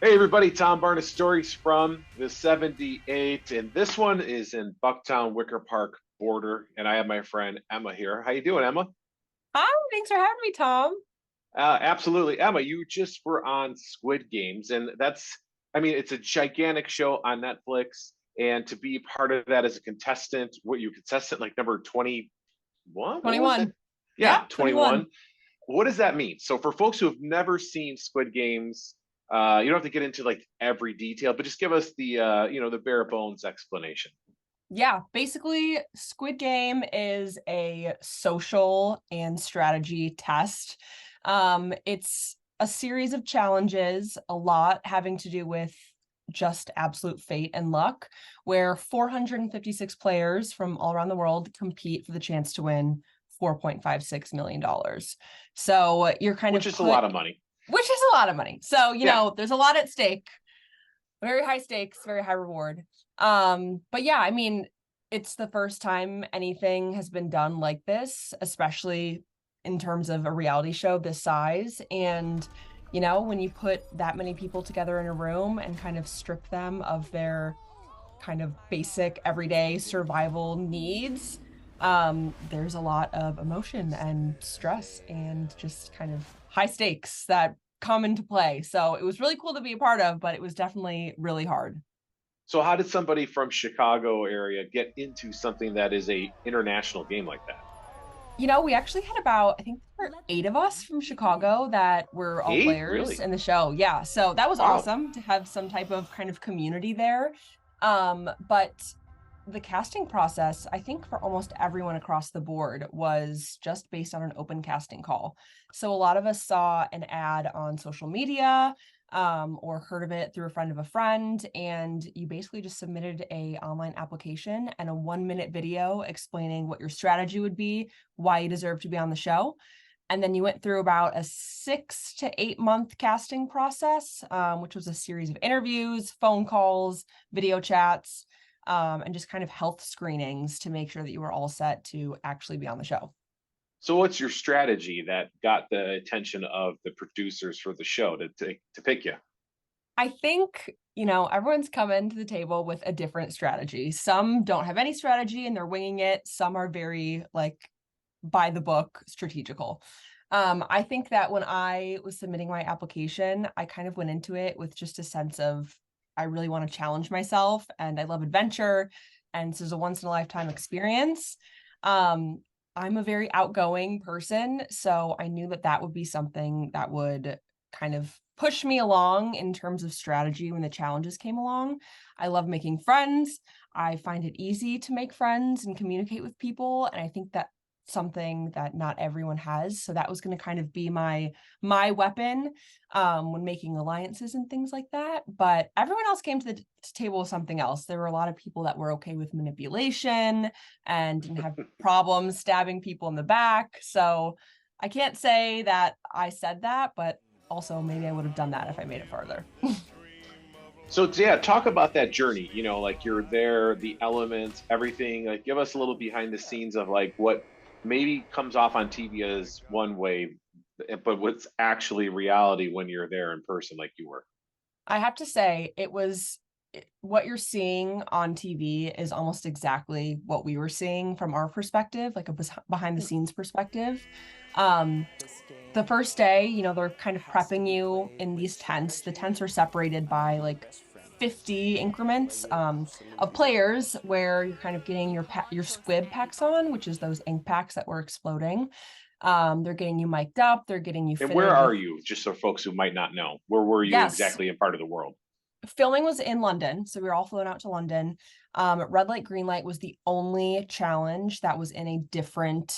Hey everybody, Tom Barnes stories from the 78, and this one is in Bucktown, Wicker Park border, and I have my friend Emma here. How you doing, Emma? Hi, thanks for having me, Tom. Absolutely. Emma, you just were on Squid Games, and it's a gigantic show on Netflix, and to be part of that as a contestant, contestant like number 21? What was it? 21. Yeah, Yeah, 21. 21. What does that mean? So for folks who have never seen Squid Games, you don't have to get into like every detail, but just give us the bare bones explanation. Yeah, basically, Squid Game is a social and strategy test. It's a series of challenges, a lot having to do with just absolute fate and luck, where 456 players from all around the world compete for the chance to win $4.56 million. So you're kind Which of is a put, lot of money. which is a lot of money. So, Yeah. there's a lot at stake. Very high stakes, very high reward. But yeah, I mean, it's the first time anything has been done like this, especially in terms of a reality show this size. And, when you put that many people together in a room and kind of strip them of their kind of basic everyday survival needs, there's a lot of emotion and stress and just kind of high stakes that come into play. So it was really cool to be a part of, but it was definitely really hard. So how did somebody from Chicago area get into something that is a international game like that? We actually had about, I think there were 8 of us from Chicago that were all Eight? players Really? in the show. Yeah. So that was Wow. awesome to have some type of kind of community there. But the casting process, I think for almost everyone across the board was just based on an open casting call. So a lot of us saw an ad on social media, or heard of it through a friend of a friend, and you basically just submitted a online application and a 1 minute video explaining what your strategy would be, why you deserve to be on the show. And then you went through about a 6 to 8 month casting process, which was a series of interviews, phone calls, video chats, and just kind of health screenings to make sure that you were all set to actually be on the show. So what's your strategy that got the attention of the producers for the show to pick you? I think, everyone's coming to the table with a different strategy. Some don't have any strategy and they're winging it. Some are very like by the book strategical. I think that when I was submitting my application, I kind of went into it with just a sense of I really want to challenge myself and I love adventure. And this is a once in a lifetime experience. Um, I'm a very outgoing person, so I knew that that would be something that would kind of push me along in terms of strategy when the challenges came along. I love making friends. I find it easy to make friends and communicate with people, and I think that something that not everyone has. So that was going to kind of be my weapon when making alliances and things like that. But everyone else came to the table with something else. There were a lot of people that were okay with manipulation and didn't have problems stabbing people in the back. So I can't say that I said that, but also maybe I would have done that if I made it farther. So yeah, talk about that journey. Like you're there, the elements, everything. Like give us a little behind the scenes of like what maybe comes off on TV as one way, but what's actually reality when you're there in person, like you were. I have to say, what you're seeing on TV is almost exactly what we were seeing from our perspective, like a behind the scenes perspective. Um, the first day, they're kind of prepping you in these tents. The tents are separated by like 50 increments of players where you're kind of getting your squib packs on, which is those ink packs that were exploding. They're getting you mic'd up, they're getting you And where fitted are with. you? Just so folks who might not know, where were you Yes, exactly in part of the world? filming was in London, so we were all flown out to London. Red light, green light was the only challenge that was in a different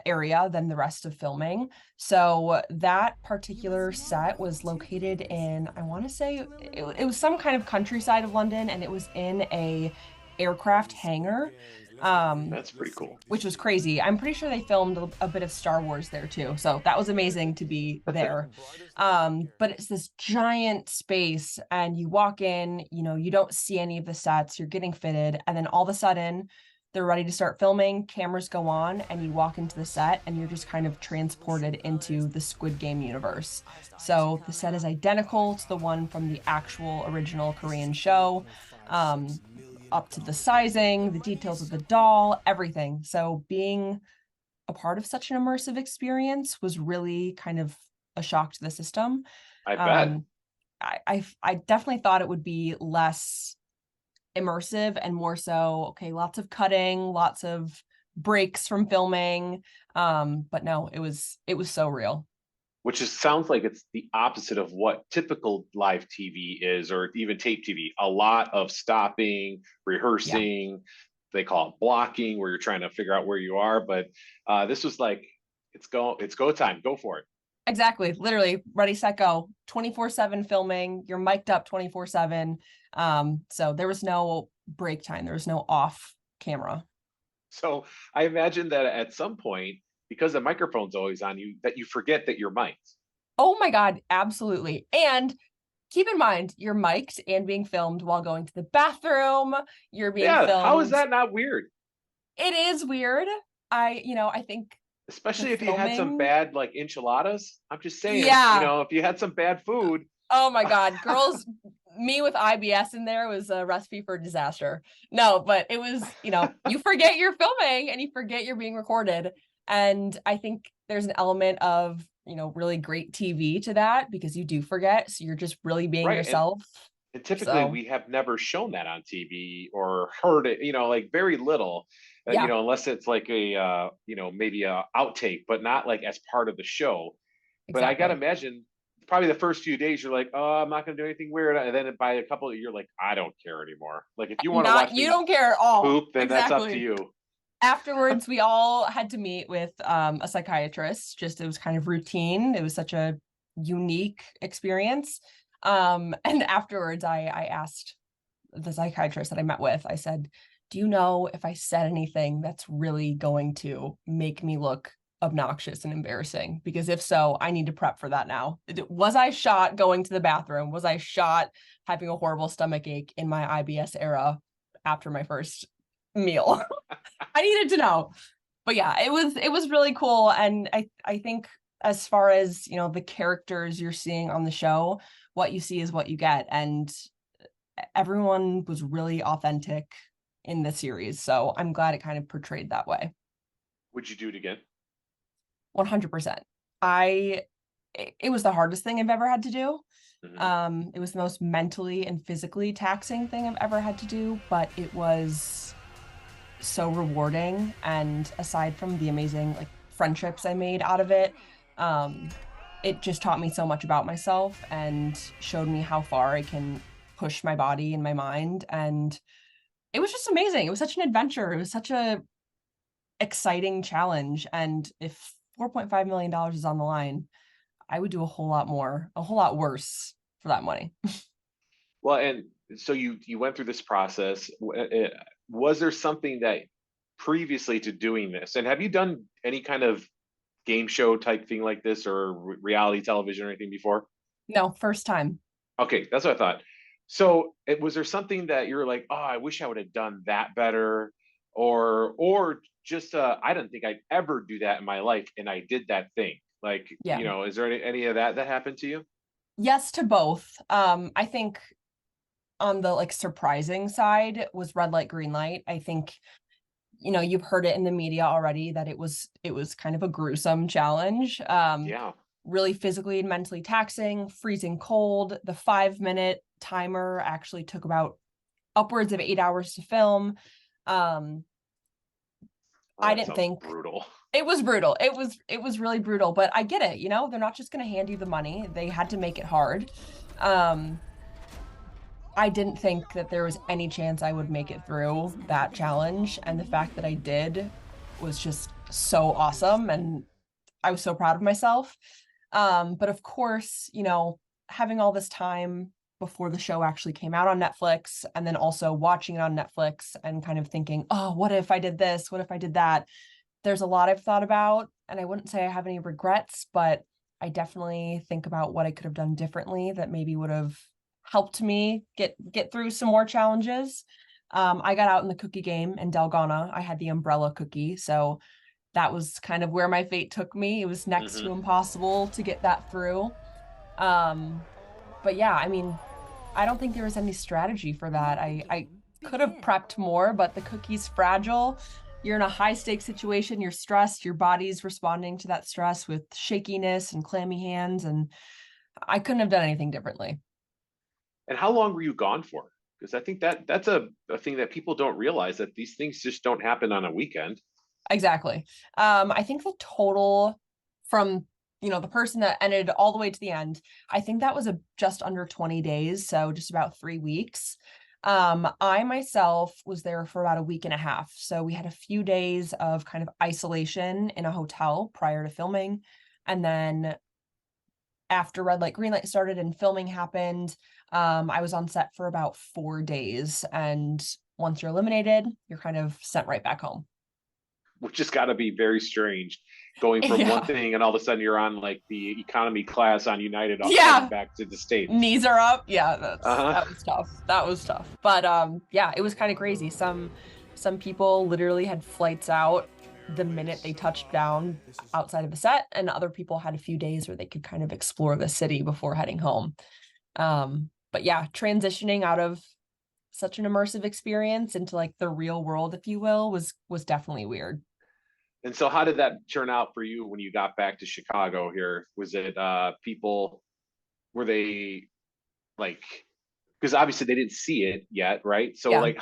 area than the rest of filming. So that particular set was located in, I want to say, it was some kind of countryside of London, and it was in a aircraft hangar. Um, That's pretty cool. which was crazy. I'm pretty sure they filmed a bit of Star Wars there too. So that was amazing to be there. But it's this giant space, and you walk in, you don't see any of the sets, you're getting fitted, and then all of a sudden, they're ready to start filming, cameras go on, and you walk into the set and you're just kind of transported into the Squid Game universe. So the set is identical to the one from the actual original Korean show, um, up to the sizing, the details of the doll, everything. So being a part of such an immersive experience was really kind of a shock to the system. I bet. Um, I definitely thought it would be less immersive and more so, okay, lots of cutting, lots of breaks from filming. But no, it was so real. Which is sounds like it's the opposite of what typical live TV is, or even tape TV. A lot of stopping, Yeah, rehearsing. They call it blocking, where you're trying to figure out where you are. But this was like, it's go time, go for it. exactly. Literally ready, set, go. 24/7 filming. You're mic'd up 24/7. So there was no break time. There was no off camera. So I imagine that at some point, because the microphone's always on you, that you forget that you're mic'd. Oh my God, absolutely. And keep in mind, you're mic'd and being filmed while going to the bathroom. You're being Yeah, how is filmed. that not weird? It is weird. I think the Especially if you had some filming, bad like enchiladas. I'm just saying, yeah. if you had some bad food. Oh my God, girls, me with IBS in there was a recipe for disaster. No, but it was, you forget you're filming and you forget you're being recorded. And I think there's an element of, really great TV to that because you do forget. So you're just really being Right. And yourself. And typically, So we have never shown that on TV or heard it, like very little, yeah, unless it's like a, maybe a outtake, but not like as part of the show. But I got to exactly. imagine probably the first few days, you're like, oh, I'm not going to do anything weird. And then by a couple of, you're like, I don't care anymore. Like, if you want to Not, watch you me don't care at all. poop, then that's up to Exactly. you. Afterwards, we all had to meet with a psychiatrist. Just it was kind of routine. It was such a unique experience. And afterwards, I asked the psychiatrist that I met with, I said, do you know if I said anything that's really going to make me look obnoxious and embarrassing? Because if so, I need to prep for that now. Was I shot going to the bathroom? Was I shot having a horrible stomach ache in my IBS era after my first meal? I needed to know. But yeah, it was really cool. And I think as far as, the characters you're seeing on the show, what you see is what you get. And everyone was really authentic in the series. So I'm glad it kind of portrayed that way. Would you do it again? 100%. I it was the hardest thing I've ever had to do. Hmm. It was the most mentally and physically taxing thing I've ever had to do, but it was so rewarding. And aside from the amazing like friendships I made out of it, um, it just taught me so much about myself and showed me how far I can push my body and my mind. And it was just amazing. It was such an adventure. It was such a exciting challenge. And if $4.5 million is on the line, I would do a whole lot more, a whole lot worse for that money. Well, and so you went through this process. Was there something that previously to doing this, and have you done any kind of game show type thing like this or reality television or anything before? No, first time. Okay, that's what I thought. So, was there something that you're like, oh, I wish I would have done that better, or just I didn't think I'd ever do that in my life, and I did that thing. Like, Yeah. is there any of that happened to you? Yes to both. I think on the like surprising side was red light, green light. I think, you've heard it in the media already that it was kind of a gruesome challenge. Yeah. Really physically and mentally taxing, freezing cold. The 5-minute timer actually took about upwards of 8 hours to film. Um, Oh, I that didn't sounds think brutal. it was brutal. It was really brutal, but I get it, they're not just going to hand you the money. They had to make it hard. Um, I didn't think that there was any chance I would make it through that challenge, and the fact that I did was just so awesome, and I was so proud of myself. But of course, having all this time before the show actually came out on Netflix, and then also watching it on Netflix and kind of thinking, oh, what if I did this? What if I did that? There's a lot I've thought about, and I wouldn't say I have any regrets, but I definitely think about what I could have done differently that maybe would have helped me get through some more challenges. I got out in the cookie game in Dalgona. I had the umbrella cookie, so that was kind of where my fate took me. It was next Hmm. to impossible to get that through. Um, but yeah, I mean, I don't think there was any strategy for that. I could have prepped more, but the cookie's fragile. You're in a high stakes situation, you're stressed, your body's responding to that stress with shakiness and clammy hands, and I couldn't have done anything differently. And how long were you gone for? Because I think that's a thing that people don't realize, that these things just don't happen on a weekend. Exactly. I think the total from, the person that ended all the way to the end, I think that was just under 20 days, so just about 3 weeks. I myself was there for about a week and a half. So we had a few days of kind of isolation in a hotel prior to filming. And then after red light, green light started and filming happened, I was on set for about 4 days. And once you're eliminated, you're kind of sent right back home. Which has got to be very strange, going from one Yeah. thing and all of a sudden you're on like the economy class on United, heading Yeah. back to the States. Knees are up. Yeah, Uh-huh. that was tough. That was tough. But yeah, it was kind of crazy. Some people literally had flights out the minute they touched down outside of a set, and other people had a few days where they could kind of explore the city before heading home. But yeah, transitioning out of such an immersive experience into like the real world, if you will, was definitely weird. And so how did that turn out for you when you got back to Chicago here? Was it people, were they like, because obviously they didn't see it yet, right? So Yeah,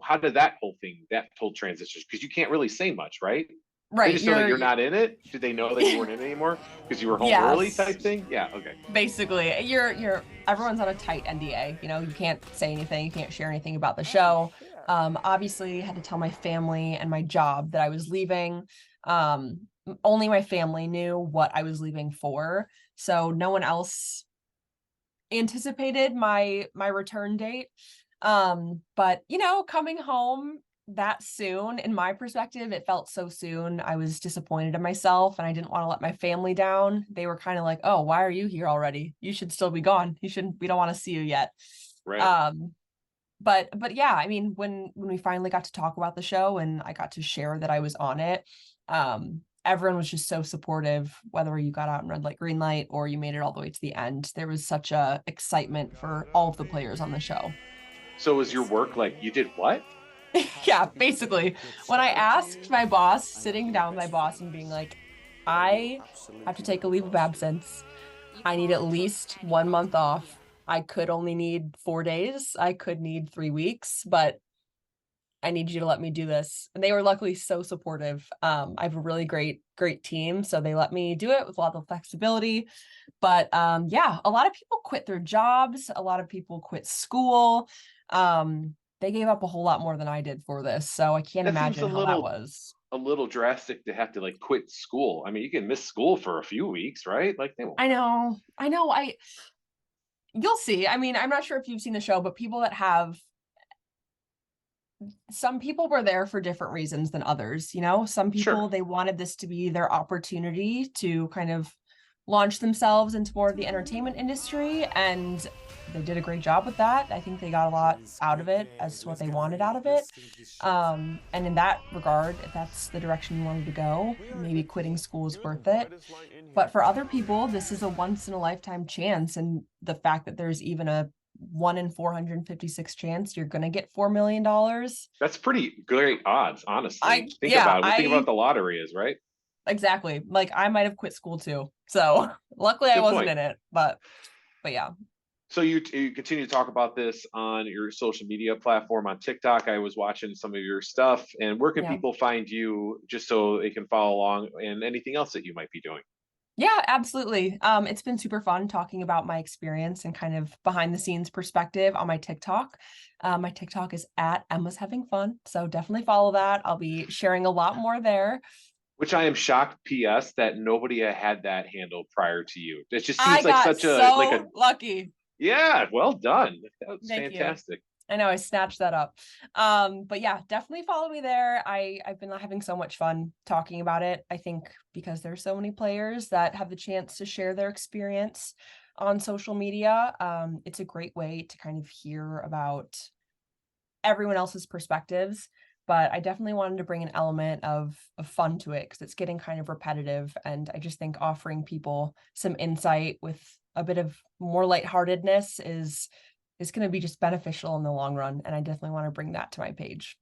how did that whole transition? Because you can't really say much, right? They right. just know that you're not in it. Did they know that you weren't in it anymore because you were home early Yes. type thing? Yeah, okay. Basically, you're everyone's on a tight NDA. You can't say anything, you can't share anything about the show. Obviously had to tell my family and my job that I was leaving. Um, Only my family knew what I was leaving for, so no one else anticipated my return date. But coming home that soon, in my perspective, it felt so soon. I was disappointed in myself and I didn't want to let my family down. They were kind of like, "Oh, why are you here already? You should still be gone. You shouldn't, we don't want to see you yet." Right. Um, but yeah, I mean, when we finally got to talk about the show and I got to share that I was on it, everyone was just so supportive, whether you got out in red light, green light, or you made it all the way to the end. There was such a excitement for all of the players on the show. So was your work like, you did what? Yeah, basically. When I asked my boss, sitting down with my boss and being like, I have to take a leave of absence. I need at least 1 month off. I could only need 4 days. I could need 3 weeks, but I need you to let me do this. And they were luckily so supportive. I have a really great team. So they let me do it with a lot of flexibility. But yeah, a lot of people quit their jobs. A lot of people quit school. They gave up a whole lot more than I did for this. So I can't That seems imagine how that was. a little drastic to have to like quit school. I mean, you can miss school for a few weeks, right? Like they won't I mind. know. I know. You'll see. I mean, I'm not sure if you've seen the show, but people that have, some people were there for different reasons than others. Some Sure. people, they wanted this to be their opportunity to kind of launch themselves into more of the entertainment industry, and they did a great job with that. I think they got a lot out of it as to what they wanted out of it. And in that regard, if that's the direction you wanted to go, maybe quitting school is worth it. But for other people, this is a once in a lifetime chance, and the fact that there's even a 1 in 456 chance you're going to get $4 million. That's pretty great odds, I honestly. Think Yeah, about it. We think about I the lottery is, right? exactly. Like I might have quit school too. So luckily I Good wasn't point. in it, but yeah. So you continue to talk about this on your social media platform on TikTok. I was watching some of your stuff, and where can Yeah. people find you just so they can follow along, and anything else that you might be doing? Yeah, absolutely. It's been super fun talking about my experience and kind of behind the scenes perspective on my TikTok. My TikTok is at Emma's Having Fun. So definitely follow that. I'll be sharing a lot more there. Which I am shocked, PS, that nobody had that handle prior to you. It just I seems like got such a like a so lucky. yeah, well done. That was Thank you. fantastic. I know I snatched that up. But yeah, definitely follow me there. I've been having so much fun talking about it. I think because there's so many players that have the chance to share their experience on social media, it's a great way to kind of hear about everyone else's perspectives, but I definitely wanted to bring an element of fun to it because it's getting kind of repetitive. And I just think offering people some insight with a bit of more lightheartedness is going to be just beneficial in the long run. And I definitely want to bring that to my page.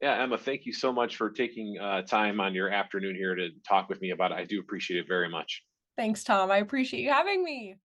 Yeah, Emma, thank you so much for taking time on your afternoon here to talk with me about it. I do appreciate it very much. Thanks, Tom. I appreciate you having me.